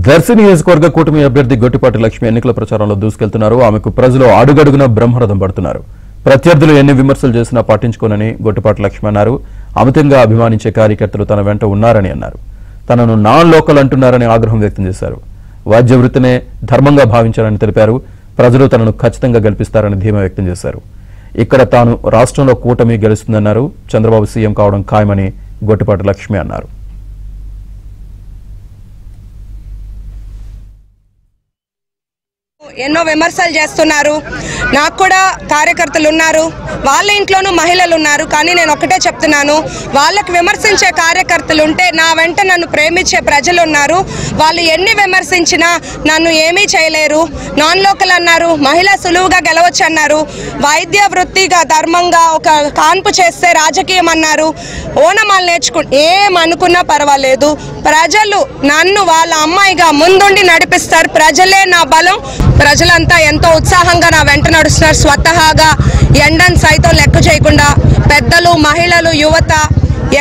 దర్శి నియోజకవర్గ కూటమి అభ్యర్థి గొట్టిపాటి లక్ష్మి ఎన్నికల ప్రచారంలో దూసుకెళ్తున్నారు. ఆమెకు ప్రజలు అడుగడుగున బ్రహ్మరథం పడుతున్నారు. ప్రత్యర్థులు ఎన్ని విమర్శలు చేసినా పట్టించుకోనని గొట్టిపాటి లక్ష్మి అన్నారు. అమితంగా అభిమానించే కార్యకర్తలు తన వెంట ఉన్నారని అన్నారు. తనను నాన్ లోకల్ అంటున్నారని ఆగ్రహం వ్యక్తం చేశారు. వాద్య వృత్తినే ధర్మంగా భావించారని తెలిపారు. ప్రజలు తనను ఖచ్చితంగా గెలిపిస్తారని ధీమా వ్యక్తం చేశారు. ఇక్కడ తాను రాష్ట్రంలో కూటమి గెలుస్తుందన్నారు. చంద్రబాబు సీఎం కావడం ఖాయమని గొట్టిపాటి లక్ష్మి అన్నారు. ఎన్నో విమర్శలు చేస్తున్నారు. నాకు కూడా కార్యకర్తలు ఉన్నారు, వాళ్ళ ఇంట్లోనూ మహిళలు ఉన్నారు. కానీ నేను ఒకటే చెప్తున్నాను, వాళ్ళకి విమర్శించే కార్యకర్తలు ఉంటే నా వెంట నన్ను ప్రేమించే ప్రజలు ఉన్నారు. వాళ్ళు ఎన్ని విమర్శించినా నన్ను ఏమీ చేయలేరు. నాన్ లోకల్ అన్నారు, మహిళ సులువుగా గెలవచ్చు అన్నారు, వైద్య వృత్తిగా ధర్మంగా ఒక కాన్పు చేస్తే రాజకీయం అన్నారు. ఓనమాలు ఏమనుకున్నా పర్వాలేదు, ప్రజలు నన్ను వాళ్ళ అమ్మాయిగా ముందుండి నడిపిస్తారు. ప్రజలే నా బలం. ప్రజలంతా ఎంతో ఉత్సాహంగా నా వెంట నడుస్తున్నారు. స్వతహాగా ఎండను సైతం లెక్క చేయకుండా పెద్దలు, మహిళలు, యువత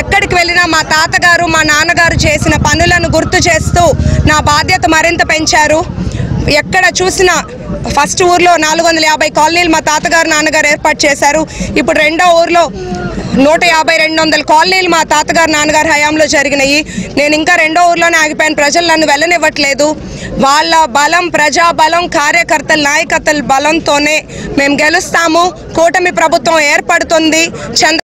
ఎక్కడికి వెళ్ళినా మా తాతగారు, మా నాన్నగారు చేసిన పనులను గుర్తు చేస్తూ నా బాధ్యత మరింత పెంచారు. ఎక్కడ చూసినా ఫస్ట్ ఊర్లో 450 కాలనీలు మా తాతగారు, నాన్నగారు ఏర్పాటు చేశారు. ఇప్పుడు రెండో ఊర్లో 150-200 కాలనీలు మా తాతగారు, నాన్నగారు హయాంలో జరిగినాయి. నేను ఇంకా రెండో ఊర్లోనే ఆగిపోయాను. ప్రజలు నన్ను వెళ్ళనివ్వట్లేదు. వాళ్ళ బలం, ప్రజాబలం, కార్యకర్తల నాయకత్వ బలంతోనే మేము గెలుస్తాము. కూటమి ప్రభుత్వం ఏర్పడుతుంది.